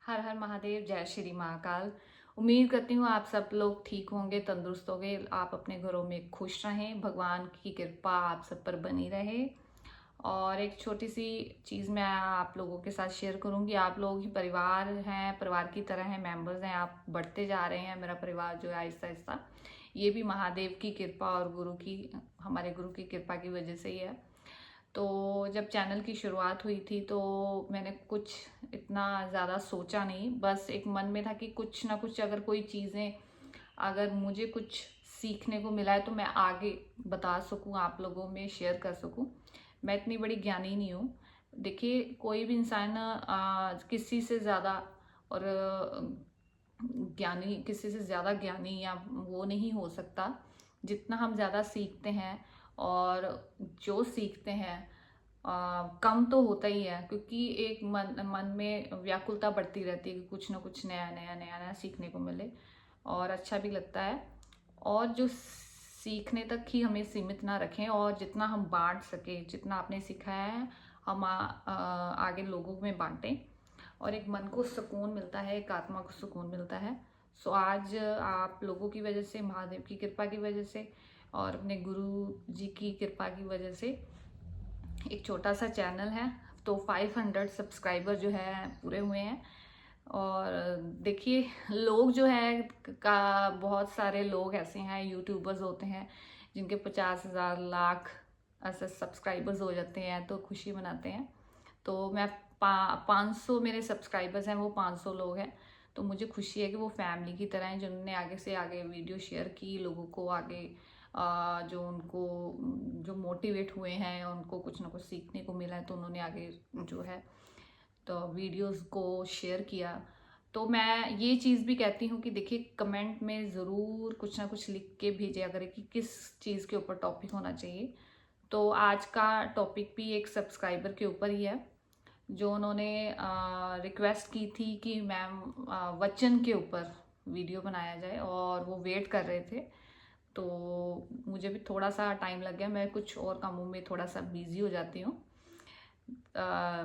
हर हर महादेव, जय श्री महाकाल। उम्मीद करती हूँ आप सब लोग ठीक होंगे, तंदुरुस्त होंगे, आप अपने घरों में खुश रहें, भगवान की कृपा आप सब पर बनी रहे। और एक छोटी सी चीज़ मैं आप लोगों के साथ शेयर करूँगी। आप लोग ही परिवार हैं, परिवार की तरह हैं, मेंबर्स हैं, आप बढ़ते जा रहे हैं। मेरा परिवार जो है आहिस्ता आहिस्ता, ये भी महादेव की कृपा और हमारे गुरु की कृपा की वजह से ही है। तो जब चैनल की शुरुआत हुई थी तो मैंने कुछ इतना ज़्यादा सोचा नहीं, बस एक मन में था कि कुछ ना कुछ अगर कोई चीज़ें, अगर मुझे कुछ सीखने को मिला है तो मैं आगे बता सकूं, आप लोगों में शेयर कर सकूं। मैं इतनी बड़ी ज्ञानी नहीं हूँ। देखिए, कोई भी इंसान किसी से ज़्यादा और किसी से ज़्यादा ज्ञानी या वो नहीं हो सकता। जितना हम ज़्यादा सीखते हैं और जो सीखते हैं कम तो होता ही है, क्योंकि एक मन मन में व्याकुलता बढ़ती रहती है कि कुछ ना कुछ नया नया नया नया सीखने को मिले, और अच्छा भी लगता है। और जो सीखने तक ही हमें सीमित ना रखें, और जितना हम बांट सके, जितना आपने सिखाया है हम आगे लोगों में बांटें, और एक मन को सुकून मिलता है, एक आत्मा को सुकून मिलता है। सो आज आप लोगों की वजह से, महादेव की कृपा की वजह से और अपने गुरु जी की कृपा की वजह से एक छोटा सा चैनल है, तो 500 सब्सक्राइबर जो है पूरे हुए हैं। और देखिए, लोग जो है का बहुत सारे लोग ऐसे हैं, यूट्यूबर्स होते हैं जिनके 50,000 लाख ऐसे सब्सक्राइबर्स हो जाते हैं, तो खुशी मनाते हैं। तो मैं 500 मेरे सब्सक्राइबर्स हैं, वो 500 लोग हैं। तो मुझे खुशी है कि वो फैमिली की तरह हैं, जिन्होंने आगे से आगे वीडियो शेयर की, लोगों को आगे जो उनको जो मोटिवेट हुए हैं, उनको कुछ ना कुछ सीखने को मिला है, तो उन्होंने आगे जो है तो वीडियोस को शेयर किया। तो मैं ये चीज़ भी कहती हूँ कि देखिए, कमेंट में ज़रूर कुछ ना कुछ लिख के भेजे अगर कि किस चीज़ के ऊपर टॉपिक होना चाहिए। तो आज का टॉपिक भी एक सब्सक्राइबर के ऊपर ही है, जो उन्होंने रिक्वेस्ट की थी कि मैम वचन के ऊपर वीडियो बनाया जाए, और वो वेट कर रहे थे। तो मुझे भी थोड़ा सा टाइम लग गया, मैं कुछ और कामों में थोड़ा सा बिजी हो जाती हूँ।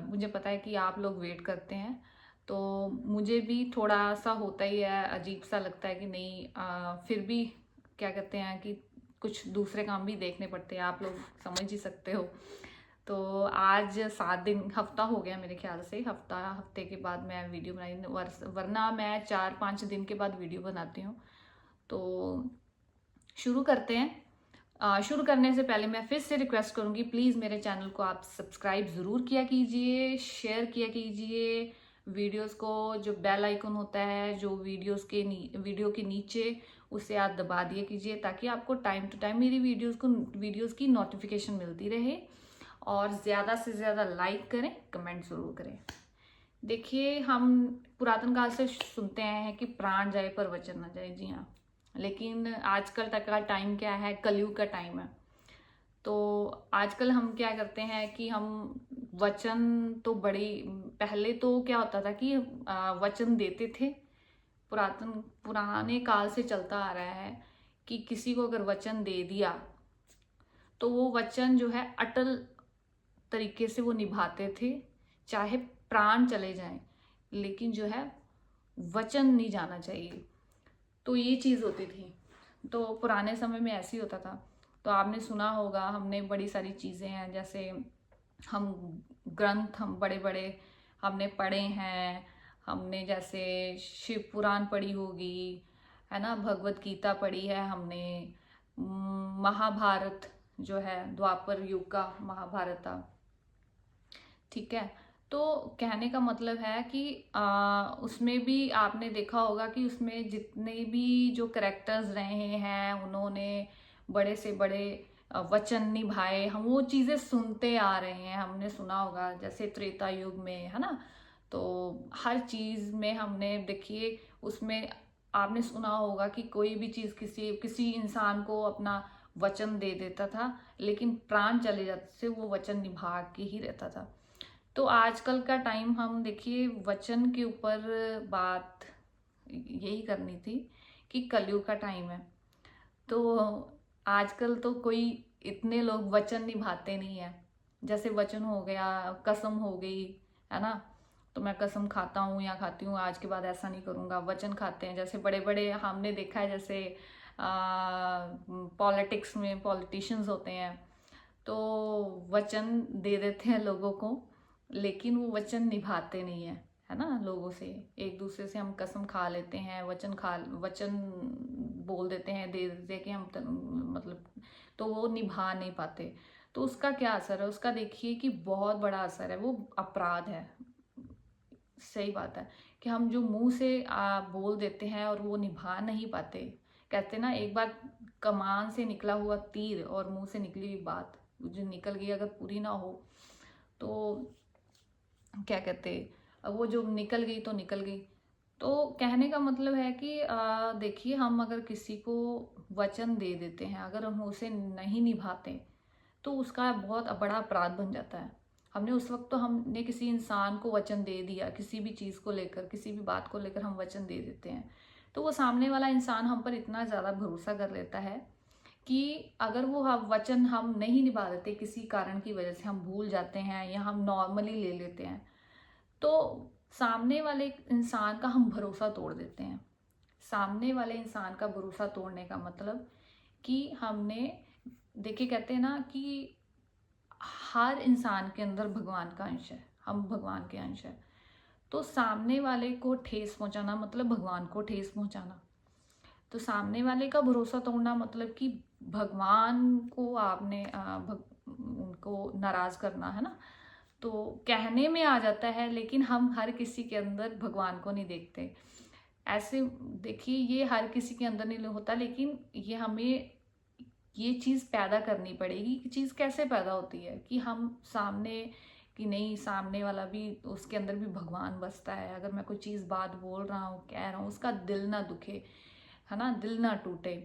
मुझे पता है कि आप लोग वेट करते हैं, तो मुझे भी थोड़ा सा होता ही है, अजीब सा लगता है कि नहीं, फिर भी क्या कहते हैं कि कुछ दूसरे काम भी देखने पड़ते हैं, आप लोग समझ ही सकते हो। तो आज 7 दिन, हफ्ता हो गया मेरे ख्याल से, हफ्ते के बाद मैं वीडियो बनाई, वरना मैं 4-5 दिन के बाद वीडियो बनाती हूँ। तो शुरू करते हैं। शुरू करने से पहले मैं फिर से रिक्वेस्ट करूंगी, प्लीज़ मेरे चैनल को आप सब्सक्राइब ज़रूर किया कीजिए, शेयर किया कीजिए वीडियोस को। जो बेल आइकन होता है जो वीडियो के नीचे, उसे आप दबा दिया कीजिए, ताकि आपको टाइम टू टाइम मेरी वीडियोस की नोटिफिकेशन मिलती रहे। और ज़्यादा से ज़्यादा लाइक करें, कमेंट ज़रूर करें। देखिए, हम पुरातन काल से सुनते आए हैं कि प्राण जाए पर वचन न जाए। जी हाँ, लेकिन आजकल तक का टाइम क्या है, कलयुग का टाइम है। तो आजकल हम क्या करते हैं कि हम वचन तो बड़ी, पहले तो क्या होता था कि वचन देते थे। पुराने काल से चलता आ रहा है कि किसी को अगर वचन दे दिया तो वो वचन जो है अटल तरीके से वो निभाते थे, चाहे प्राण चले जाएं, लेकिन जो है वचन नहीं जाना चाहिए। तो ये चीज़ होती थी। तो पुराने समय में ऐसे ही होता था। तो आपने सुना होगा, हमने बड़ी सारी चीज़ें हैं, जैसे हम ग्रंथ, हम बड़े बड़े हमने पढ़े हैं। हमने जैसे शिव पुराण पढ़ी होगी, है ना, भगवत गीता पढ़ी है हमने, महाभारत जो है द्वापर युग का महाभारत था, ठीक है। तो कहने का मतलब है कि उसमें भी आपने देखा होगा कि उसमें जितने भी जो करेक्टर्स रहे हैं, उन्होंने बड़े से बड़े वचन निभाए। हम वो चीज़ें सुनते आ रहे हैं, हमने सुना होगा जैसे त्रेता युग में, है ना। तो हर चीज़ में हमने, देखिए उसमें आपने सुना होगा कि कोई भी चीज़ किसी किसी इंसान को अपना वचन दे देता था, लेकिन प्राण चले जाते से वो वचन निभा के ही रहता था। तो आजकल का टाइम, हम देखिए वचन के ऊपर बात यही करनी थी कि कलयुग का टाइम है। तो आजकल तो कोई इतने लोग वचन निभाते नहीं है। जैसे वचन हो गया, कसम हो गई, है ना। तो मैं कसम खाता हूँ या खाती हूँ आज के बाद ऐसा नहीं करूँगा, वचन खाते हैं। जैसे बड़े बड़े हमने देखा है, जैसे पॉलिटिक्स में पॉलिटिशियंस होते हैं, तो वचन दे देते हैं लोगों को, लेकिन वो वचन निभाते नहीं है, है ना। लोगों से, एक दूसरे से हम कसम खा लेते हैं, वचन बोल देते हैं, दे देते हैं कि हम मतलब, तो वो निभा नहीं पाते। तो उसका क्या असर है? उसका देखिए कि बहुत बड़ा असर है, वो अपराध है। सही बात है कि हम जो मुंह से बोल देते हैं और वो निभा नहीं पाते। कहते ना, एक बार कमान से निकला हुआ तीर और मुंह से निकली हुई बात जो निकल गई, अगर पूरी ना हो तो क्या कहते, अब वो जो निकल गई तो निकल गई। तो कहने का मतलब है कि देखिए, हम अगर किसी को वचन दे देते हैं, अगर हम उसे नहीं निभाते, तो उसका बहुत बड़ा अपराध बन जाता है। हमने उस वक्त, तो हमने किसी इंसान को वचन दे दिया, किसी भी चीज़ को लेकर, किसी भी बात को लेकर हम वचन दे देते हैं, तो वो सामने वाला इंसान हम पर इतना ज़्यादा भरोसा कर लेता है कि अगर वो वचन हम नहीं निभा देते, किसी कारण की वजह से हम भूल जाते हैं या हम नॉर्मली ले लेते हैं, तो सामने वाले इंसान का हम भरोसा तोड़ देते हैं। सामने वाले इंसान का भरोसा तोड़ने का मतलब कि हमने, देखिए कहते हैं ना कि हर इंसान के अंदर भगवान का अंश है, हम भगवान के अंश है। तो सामने वाले को ठेस पहुंचाना मतलब भगवान को ठेस पहुंचाना। तो सामने वाले का भरोसा तोड़ना मतलब कि भगवान को आपने उनको नाराज करना, है ना। तो कहने में आ जाता है, लेकिन हम हर किसी के अंदर भगवान को नहीं देखते। ऐसे देखिए, ये हर किसी के अंदर नहीं होता, लेकिन ये हमें ये चीज़ पैदा करनी पड़ेगी। कि चीज़ कैसे पैदा होती है कि हम सामने, कि नहीं, सामने वाला भी, उसके अंदर भी भगवान बसता है। अगर मैं कोई चीज़ बात बोल रहा हूँ, कह रहा हूँ, उसका दिल ना दुखे, है ना, दिल ना टूटे।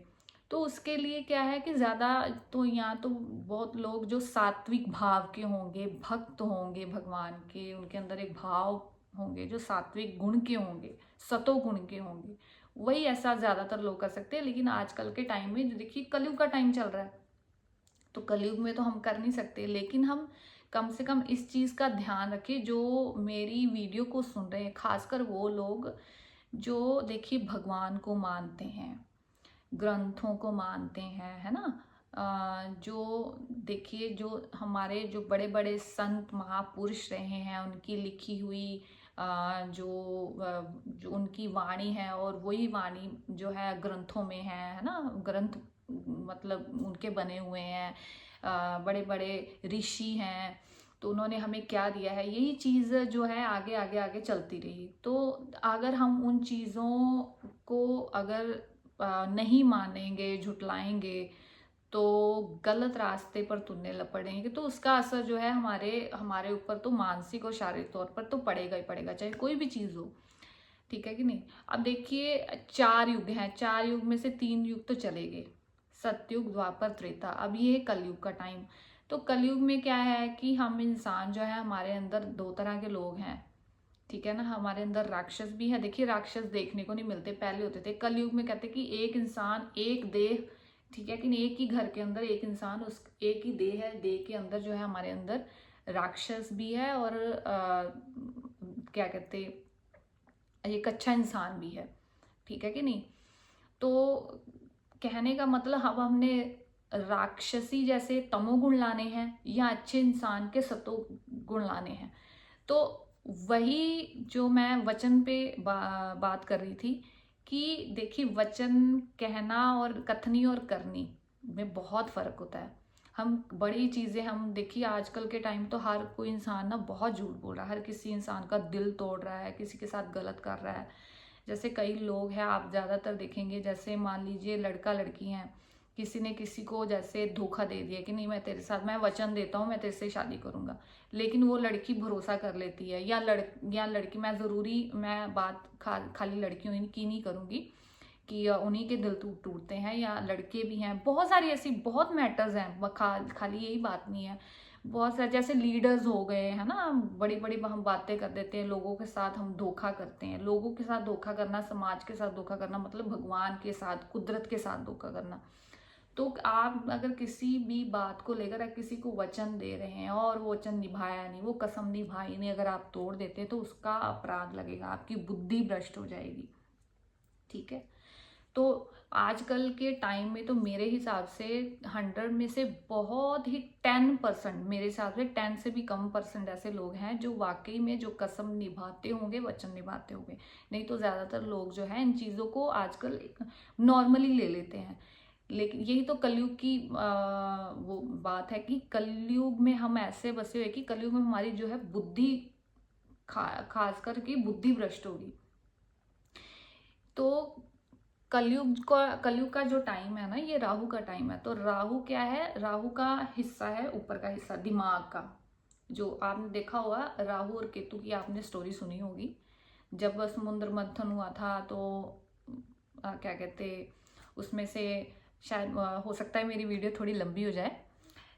तो उसके लिए क्या है कि ज़्यादा तो यहाँ तो बहुत लोग जो सात्विक भाव के होंगे, भक्त होंगे भगवान के, उनके अंदर एक भाव होंगे जो सात्विक गुण के होंगे, सतो गुण के होंगे, वही ऐसा ज़्यादातर लोग कर सकते हैं। लेकिन आजकल के टाइम में जो देखिए, कलयुग का टाइम चल रहा है, तो कलयुग में तो हम कर नहीं सकते, लेकिन हम कम से कम इस चीज़ का ध्यान रखें। जो मेरी वीडियो को सुन रहे हैं, खासकर वो लोग जो देखिए भगवान को मानते हैं, ग्रंथों को मानते हैं, है ना। जो देखिए, जो हमारे जो बड़े बड़े संत महापुरुष रहे हैं, उनकी लिखी हुई जो उनकी वाणी है, और वही वाणी जो है ग्रंथों में है ना। ग्रंथ मतलब उनके बने हुए हैं, बड़े बड़े ऋषि हैं, तो उन्होंने हमें क्या दिया है, यही चीज़ जो है आगे आगे आगे चलती रही। तो अगर हम उन चीज़ों को अगर नहीं मानेंगे, झुटलाएंगे, तो गलत रास्ते पर तुलने पड़ेंगे, तो उसका असर जो है हमारे हमारे ऊपर तो मानसिक और शारीरिक तौर पर तो पड़ेगा ही पड़ेगा, चाहे कोई भी चीज़ हो। ठीक है कि नहीं। अब देखिए, 4 युग हैं, 4 युग में से 3 युग तो चले गए, सतयुग, द्वापर, त्रेता। अब ये है कलयुग का टाइम। तो कलयुग में क्या है कि हम इंसान जो है, हमारे अंदर 2 तरह के लोग हैं, ठीक है ना। हमारे अंदर राक्षस भी है। देखिए, राक्षस देखने को नहीं मिलते, पहले होते थे। कलयुग में कहते कि एक इंसान एक देह, ठीक है कि नहीं, एक ही घर के अंदर एक इंसान, उस एक ही देह है, देह के अंदर जो है हमारे अंदर राक्षस भी है, और क्या कहते, एक अच्छा इंसान भी है, ठीक है कि नहीं। तो कहने का मतलब, अब हमने राक्षसी जैसे तमोगुण लाने हैं या अच्छे इंसान के सतो गुण लाने हैं। तो वही जो मैं वचन पे बात कर रही थी कि देखिए, वचन कहना और कथनी और करनी में बहुत फर्क होता है। हम बड़ी चीज़ें, हम देखिए आजकल के टाइम तो हर कोई इंसान ना बहुत झूठ बोल रहा है, हर किसी इंसान का दिल तोड़ रहा है, किसी के साथ गलत कर रहा है। जैसे कई लोग हैं, आप ज़्यादातर देखेंगे, जैसे मान लीजिए लड़का लड़की हैं, किसी ने किसी को जैसे धोखा दे दिया कि नहीं, मैं तेरे साथ, मैं वचन देता हूँ, मैं तेरे से शादी करूंगा, लेकिन वो लड़की भरोसा कर लेती है, या लड़की, मैं बात खाली लड़कियों की नहीं करूंगी कि उन्हीं के दिल टूटते हैं, या लड़के भी हैं। बहुत सारी ऐसी बहुत मैटर्स हैं, खाली यही बात नहीं है। बहुत सारे जैसे लीडर्स हो गए, है ना, बड़ी बड़ी हम बातें कर देते हैं, लोगों के साथ हम धोखा करते हैं। लोगों के साथ धोखा करना, समाज के साथ धोखा करना मतलब भगवान के साथ, कुदरत के साथ धोखा करना। तो आप अगर किसी भी बात को लेकर किसी को वचन दे रहे हैं और वो वचन निभाया नहीं, वो कसम निभाई नहीं, अगर आप तोड़ देते हैं तो उसका अपराध लगेगा, आपकी बुद्धि भ्रष्ट हो जाएगी। ठीक है। तो आजकल के टाइम में तो मेरे हिसाब से 100 में से बहुत ही 10%, मेरे हिसाब से 10 से भी कम परसेंट ऐसे लोग हैं जो वाकई में जो कसम निभाते होंगे, वचन निभाते होंगे। नहीं तो ज़्यादातर लोग जो है इन चीज़ों को आजकल नॉर्मली ले लेते हैं। लेकिन यही तो कलयुग की वो बात है कि कलयुग में हम ऐसे बसे हुए कि कलयुग में हमारी जो है बुद्धि खास करके बुद्धि भ्रष्ट होगी। तो कलयुग का जो टाइम है ना, ये राहु का टाइम है। तो राहु क्या है, राहु का हिस्सा है ऊपर का हिस्सा दिमाग का। जो आपने देखा होगा राहु और केतु की, आपने स्टोरी सुनी होगी। जब समुद्र मंथन हुआ था तो क्या कहते, उसमें से शायद हो सकता है मेरी वीडियो थोड़ी लंबी हो जाए,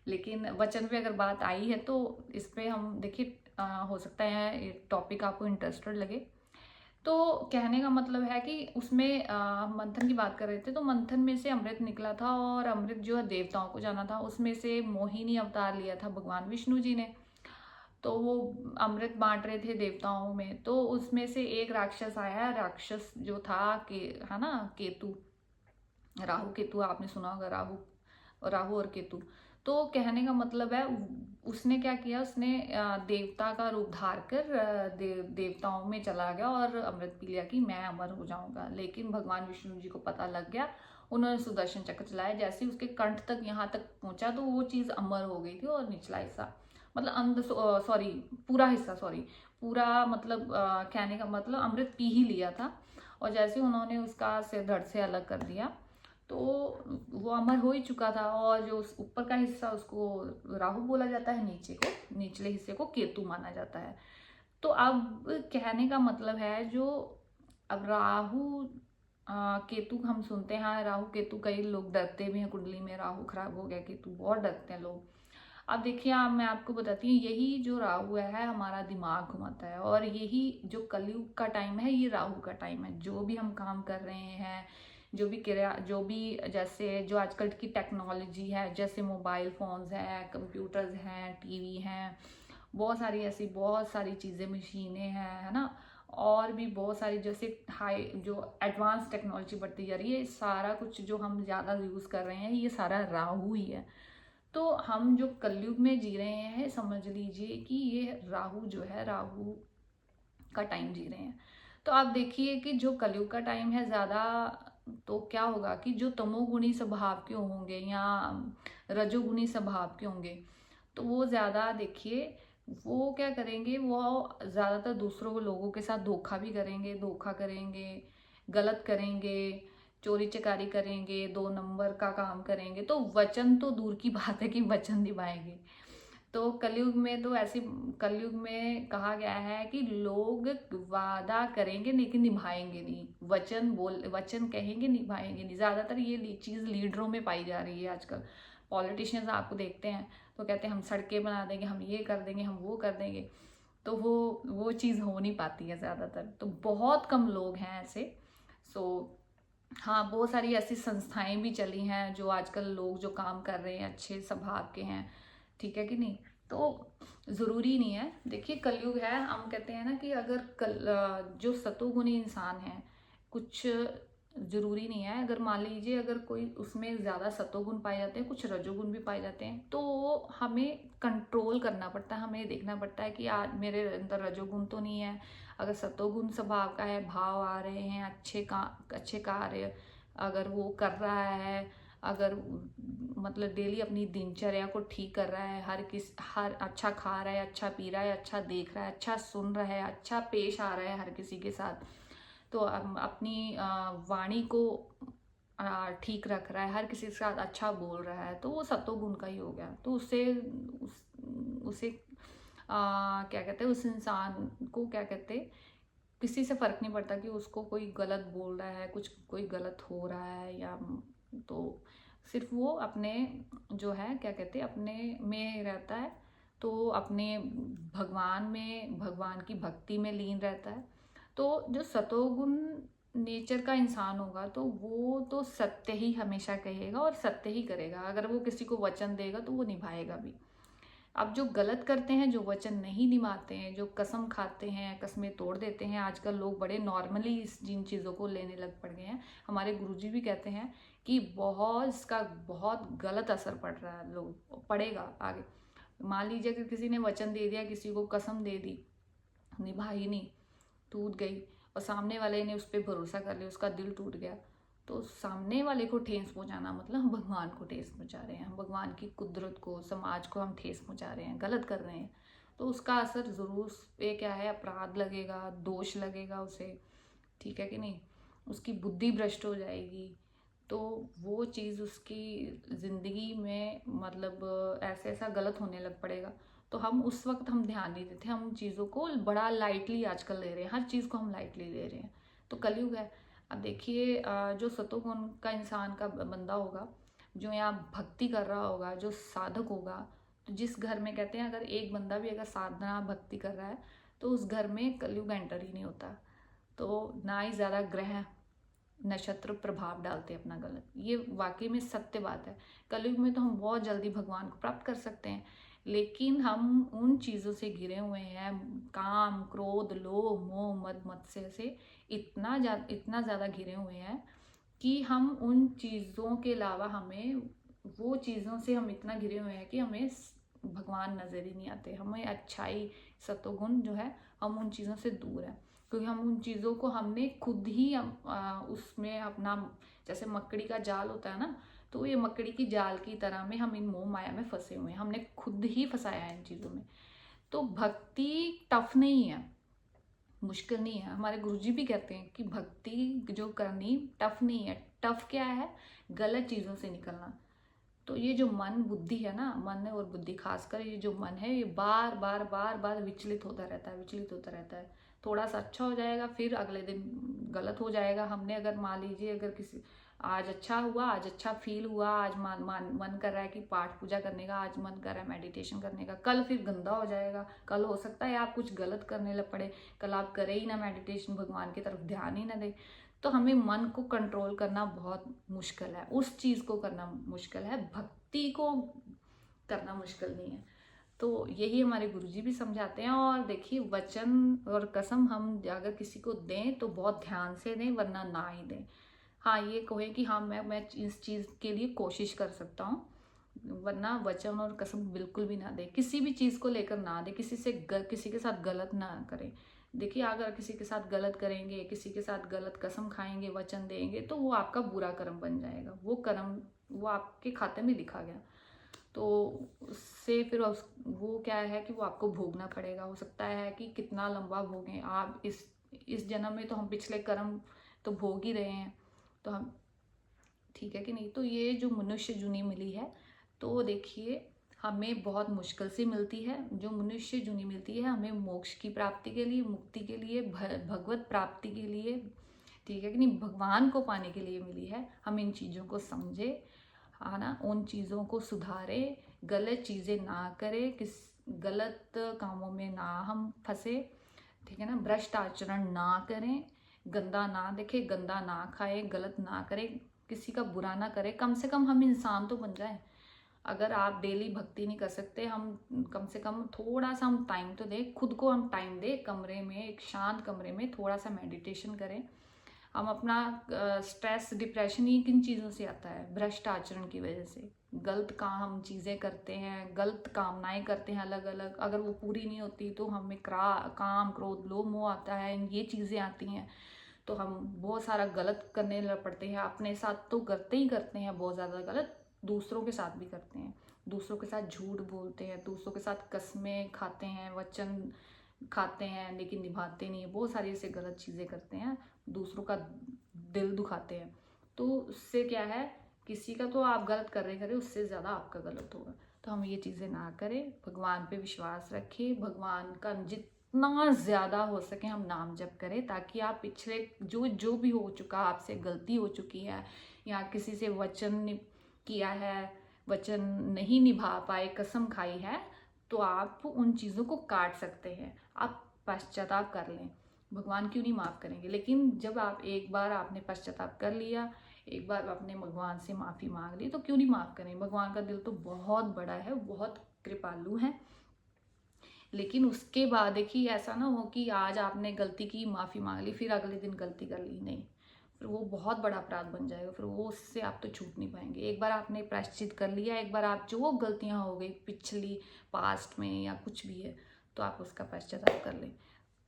लेकिन वचन पे अगर बात आई है तो इस पे हम देखिए, हो सकता है ये टॉपिक आपको इंटरेस्टेड लगे। तो कहने का मतलब है कि उसमें मंथन की बात कर रहे थे, तो मंथन में से अमृत निकला था और अमृत जो है देवताओं को जाना था। उसमें से मोहिनी अवतार लिया था भगवान विष्णु जी ने। तो वो अमृत बांट रहे थे देवताओं में, तो उसमें से एक राक्षस आया। राक्षस जो था के, है ना, केतु, राहु केतु, आपने सुना होगा राहु, राहु और केतु। तो कहने का मतलब है उसने क्या किया, उसने देवता का रूप धार कर देवताओं में चला गया और अमृत पी लिया कि मैं अमर हो जाऊंगा। लेकिन भगवान विष्णु जी को पता लग गया, उन्होंने सुदर्शन चक्र चलाया, जैसे ही उसके कंठ तक यहाँ तक पहुंचा तो वो चीज अमर हो गई थी। और निचला हिस्सा मतलब सॉरी पूरा हिस्सा, सॉरी पूरा मतलब कहने का मतलब अमृत पी ही लिया था। और जैसे उन्होंने उसका सिर धड़ से अलग कर दिया तो वो अमर हो ही चुका था। और जो ऊपर का हिस्सा उसको राहु बोला जाता है, नीचे को, निचले हिस्से को केतु माना जाता है। तो अब कहने का मतलब है जो अब राहु केतु हम सुनते हैं, राहु केतु, कई लोग डरते भी हैं, कुंडली में राहु खराब हो गया, केतु, बहुत डरते हैं लोग। अब देखिए, मैं आपको बताती हूँ, यही जो राहु है हमारा दिमाग घुमाता है। और यही जो कलयुग का टाइम है, ये राहु का टाइम है। जो भी हम काम कर रहे हैं, जो भी क्रिया, जो भी जैसे जो आजकल की टेक्नोलॉजी है, जैसे मोबाइल फोन्स हैं, कंप्यूटर्स हैं, टीवी हैं, बहुत सारी चीज़ें, मशीनें हैं, है ना, और भी बहुत सारी जैसे हाई जो एडवांस टेक्नोलॉजी बढ़ती जा रही है, सारा कुछ जो हम ज़्यादा यूज़ कर रहे हैं, ये सारा राहु ही है। तो हम जो कलयुग में जी रहे हैं, समझ लीजिए कि ये राहु जो है, राहु का टाइम जी रहे हैं। तो आप देखिए कि जो कलयुग का टाइम है ज़्यादा, तो क्या होगा कि जो तमोगुणी स्वभाव के होंगे या रजोगुणी स्वभाव के होंगे, तो वो ज़्यादा देखिए वो क्या करेंगे, वो ज़्यादातर दूसरों को, लोगों के साथ धोखा करेंगे, गलत करेंगे, चोरी चकारी करेंगे, 2 नंबर का काम करेंगे। तो वचन तो दूर की बात है कि वचन निभाएंगे। तो कलयुग में तो ऐसी, कलयुग में कहा गया है कि लोग वादा करेंगे लेकिन निभाएंगे नहीं, वचन कहेंगे, निभाएंगे नहीं। ज्यादातर ये चीज लीडरों में पाई जा रही है आजकल। पॉलिटिशियंस आपको देखते हैं तो कहते हैं हम सड़कें बना देंगे, हम ये कर देंगे, हम वो कर देंगे। तो वो चीज़ हो नहीं पाती है ज़्यादातर, तो बहुत कम लोग हैं ऐसे। सो हाँ, बहुत सारी ऐसी संस्थाएं भी चली हैं जो आजकल लोग जो काम कर रहे हैं अच्छे स्वभाव के हैं, ठीक है कि नहीं। तो ज़रूरी नहीं है, देखिए कलयुग है, हम कहते हैं ना कि अगर जो सतोगुणी इंसान है, कुछ ज़रूरी नहीं है, अगर मान लीजिए अगर कोई उसमें ज़्यादा सतोगुण पाए जाते हैं, कुछ रजोगुण भी पाए जाते हैं, तो हमें कंट्रोल करना पड़ता है, हमें देखना पड़ता है कि आज मेरे अंदर रजोगुण तो नहीं है। अगर सतोगुण स्वभाव का है, भाव आ रहे हैं, अच्छे कार्य अगर वो कर रहा है, अगर मतलब डेली अपनी दिनचर्या को ठीक कर रहा है, हर अच्छा खा रहा है, अच्छा पी रहा है, अच्छा देख रहा है, अच्छा सुन रहा है, अच्छा पेश आ रहा है हर किसी के साथ, तो अपनी वाणी को ठीक रख रहा है, हर किसी के साथ अच्छा बोल रहा है, तो वो सतोगुण का ही हो गया। तो उसे क्या कहते हैं, उस इंसान को क्या कहते हैं, किसी से फर्क नहीं पड़ता कि उसको कोई गलत बोल रहा है, कोई गलत हो रहा है या, तो सिर्फ वो अपने जो है क्या कहते हैं अपने में रहता है, तो अपने भगवान की भक्ति में लीन रहता है। तो जो सतोगुण नेचर का इंसान होगा तो वो तो सत्य ही हमेशा कहेगा और सत्य ही करेगा। अगर वो किसी को वचन देगा तो वो निभाएगा भी। अब जो गलत करते हैं, जो वचन नहीं निभाते हैं, जो कसम खाते हैं, कस्में तोड़ देते हैं, आजकल लोग बड़े नॉर्मली जिन चीज़ों को लेने लग पड़ गए हैं। हमारे गुरुजी भी कहते हैं कि बहुत इसका बहुत गलत असर पड़ रहा है, लोग पड़ेगा आगे। मान लीजिए कि किसी ने वचन दे दिया, किसी को कसम दे दी, निभाई नहीं, टूट गई, और सामने वाले ने उस पर भरोसा कर लिया, उसका दिल टूट गया, तो सामने वाले को ठेस पहुंचाना मतलब हम भगवान को ठेस पहुंचा रहे हैं, हम भगवान की कुदरत को, समाज को हम ठेस पहुंचा रहे हैं, गलत कर रहे हैं। तो उसका असर ज़रूर उस पे क्या है, अपराध लगेगा, दोष लगेगा उसे, ठीक है कि नहीं, उसकी बुद्धि भ्रष्ट हो जाएगी। तो वो चीज़ उसकी ज़िंदगी में मतलब ऐसे ऐसा गलत होने लग पड़ेगा। तो हम उस वक्त हम ध्यान नहीं देते, हम चीज़ों को बड़ा लाइटली आजकल ले रहे हैं, हर चीज़ को हम लाइटली ले रहे हैं। तो कलयुग है। अब देखिए जो सतोगुण का इंसान का बंदा होगा, जो यहाँ भक्ति कर रहा होगा, जो साधक होगा, तो जिस घर में कहते हैं अगर एक बंदा भी अगर साधना भक्ति कर रहा है तो उस घर में कलयुग एंटर ही नहीं होता। तो ना ही ज़्यादा ग्रह नक्षत्र प्रभाव डालते हैं अपना गलत, ये वाकई में सत्य बात है। कलयुग में तो हम बहुत जल्दी भगवान को प्राप्त कर सकते हैं, लेकिन हम उन चीज़ों से घिरे हुए हैं, काम क्रोध लोभ मोह मद मत्सर्य से इतना ज़्यादा घिरे हुए हैं कि हम उन चीज़ों के अलावा हमें वो चीज़ों से हम इतना घिरे हुए हैं कि हमें भगवान नज़र ही नहीं आते, हमें अच्छाई सतोगुण जो है हम उन चीज़ों से दूर हैं। क्योंकि हम उन चीज़ों को हमने खुद ही उसमें अपना, जैसे मकड़ी का जाल होता है ना, तो ये मकड़ी की जाल की तरह में हम इन मोह माया में फंसे हुए हैं, हमने खुद ही फंसाया है इन चीज़ों में। तो भक्ति टफ नहीं है, मुश्किल नहीं है। हमारे गुरुजी भी कहते हैं कि भक्ति जो करनी टफ नहीं है, टफ क्या है, गलत चीज़ों से निकलना। तो ये जो मन बुद्धि है ना, मन और बुद्धि खासकर ये जो मन है, ये बार बार बार बार विचलित होता रहता है, विचलित होता रहता है। थोड़ा सा अच्छा हो जाएगा, फिर अगले दिन गलत हो जाएगा। हमने अगर मान लीजिए अगर किसी आज अच्छा हुआ, आज अच्छा फील हुआ, आज मन कर रहा है कि पाठ पूजा करने का, आज मन कर रहा है मेडिटेशन करने का, कल फिर गंदा हो जाएगा। कल हो सकता है आप कुछ गलत करने लग पड़े, कल आप करे ही ना मेडिटेशन, भगवान की तरफ ध्यान ही ना दे। तो हमें मन को कंट्रोल करना बहुत मुश्किल है, उस चीज़ को करना मुश्किल है, भक्ति को करना मुश्किल नहीं है। तो यही हमारे गुरुजी भी समझाते हैं। और देखिए वचन और कसम हम अगर किसी को दें तो बहुत ध्यान से दें, वरना ना ही दें। हाँ ये कहे कि हाँ मैं इस चीज़ के लिए कोशिश कर सकता हूँ, वरना वचन और कसम बिल्कुल भी ना दे, किसी भी चीज़ को लेकर ना दे, किसी के साथ गलत ना करें। देखिए अगर किसी के साथ गलत करेंगे, किसी के साथ गलत कसम खाएंगे, वचन देंगे, तो वो आपका बुरा कर्म बन जाएगा, वो कर्म वो आपके खाते में लिखा गया। तो उससे फिर वो क्या है कि वो आपको भोगना पड़ेगा। हो सकता है कि कितना लंबा भोगें आप, इस जन्म में तो हम पिछले कर्म तो भोग ही रहे हैं, तो हम, ठीक है कि नहीं। तो ये जो मनुष्य जूनी मिली है, तो देखिए हमें बहुत मुश्किल से मिलती है। जो मनुष्य जूनी मिलती है हमें मोक्ष की प्राप्ति के लिए, मुक्ति के लिए, भगवत प्राप्ति के लिए, ठीक है कि नहीं, भगवान को पाने के लिए मिली है। हम इन चीज़ों को समझे, है ना, उन चीज़ों को सुधारे, गलत चीज़ें ना करें, गलत कामों में ना हम फंसे, ठीक है ना, भ्रष्ट आचरण ना करें, गंदा ना देखे, गंदा ना खाए, गलत ना करें, किसी का बुरा ना करें। कम से कम हम इंसान तो बन जाए। अगर आप डेली भक्ति नहीं कर सकते, हम कम से कम थोड़ा सा हम टाइम तो दें खुद को, हम टाइम दें कमरे में, एक शांत कमरे में थोड़ा सा मेडिटेशन करें। हम अपना स्ट्रेस डिप्रेशन ही किन चीज़ों से आता है, भ्रष्ट आचरण की वजह से। गलत काम हम चीज़ें करते हैं, गलत कामनाएं करते हैं अलग अलग, अगर वो पूरी नहीं होती तो हमें काम क्रोध लोभ मोह आता है, ये चीज़ें आती हैं, तो हम बहुत सारा गलत करने लग पड़ते हैं। अपने साथ तो करते ही करते हैं बहुत ज़्यादा गलत, दूसरों के साथ भी करते हैं, दूसरों के साथ झूठ बोलते हैं, दूसरों के साथ कस्में खाते हैं, वचन खाते हैं लेकिन निभाते नहीं है, बहुत सारी ऐसे गलत चीज़ें करते हैं, दूसरों का दिल दुखाते हैं। तो उससे क्या है, किसी का तो आप गलत कर रहे करें, उससे ज़्यादा आपका गलत होगा। तो हम ये चीज़ें ना करें, भगवान पे विश्वास रखें, भगवान का जितना ज़्यादा हो सके हम नाम जप करें, ताकि आप पिछले जो भी हो चुका, आपसे गलती हो चुकी है, या किसी से वचन किया है, वचन नहीं निभा पाए, कसम खाई है, तो आप उन चीज़ों को काट सकते हैं, आप पश्चाताप कर लें। भगवान क्यों नहीं माफ़ करेंगे। लेकिन जब आप एक बार आपने पश्चाताप कर लिया, एक बार आपने भगवान से माफ़ी मांग ली, तो क्यों नहीं माफ़ करेंगे। भगवान का दिल तो बहुत बड़ा है, बहुत कृपालु है। लेकिन उसके बाद देखिए ऐसा ना हो कि आज आपने गलती की, माफ़ी मांग ली, फिर अगले दिन गलती कर ली, नहीं, फिर वो बहुत बड़ा अपराध बन जाएगा। फिर वो उससे आप तो छूट नहीं पाएंगे। एक बार आपने प्रायश्चित कर लिया, एक बार आप जो गलतियां हो गई पिछली पास्ट में या कुछ भी है, तो आप उसका पश्चाताप कर लें।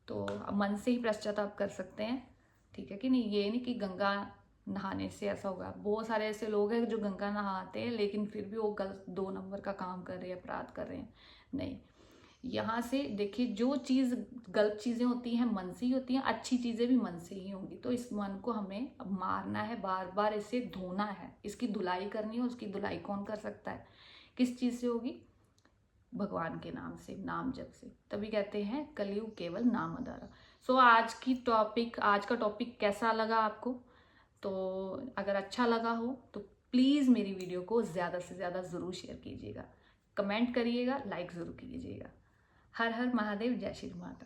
तो अब मन से ही पश्चाताप कर सकते हैं, ठीक है कि नहीं। ये नहीं कि गंगा नहाने से ऐसा होगा। बहुत सारे ऐसे लोग हैं जो गंगा नहाते हैं लेकिन फिर भी वो गलत 2 नंबर का काम कर रहे हैं, अपराध कर रहे हैं। नहीं, यहाँ से देखिए, जो चीज़ गलत चीज़ें होती हैं मन से ही होती हैं, अच्छी चीज़ें भी मन से ही होंगी। तो इस मन को हमें अब मारना है, बार बार इसे धोना है, इसकी धुलाई करनी है। उसकी धुलाई कौन कर सकता है, किस चीज़ से होगी, भगवान के नाम से, नाम जप से। तभी कहते हैं कलयुग केवल नाम आधारा। सो आज का टॉपिक कैसा लगा आपको। तो अगर अच्छा लगा हो तो प्लीज़ मेरी वीडियो को ज़्यादा से ज़्यादा ज़रूर शेयर कीजिएगा, कमेंट करिएगा, लाइक ज़रूर कीजिएगा। हर हर महादेव, जय श्री माता।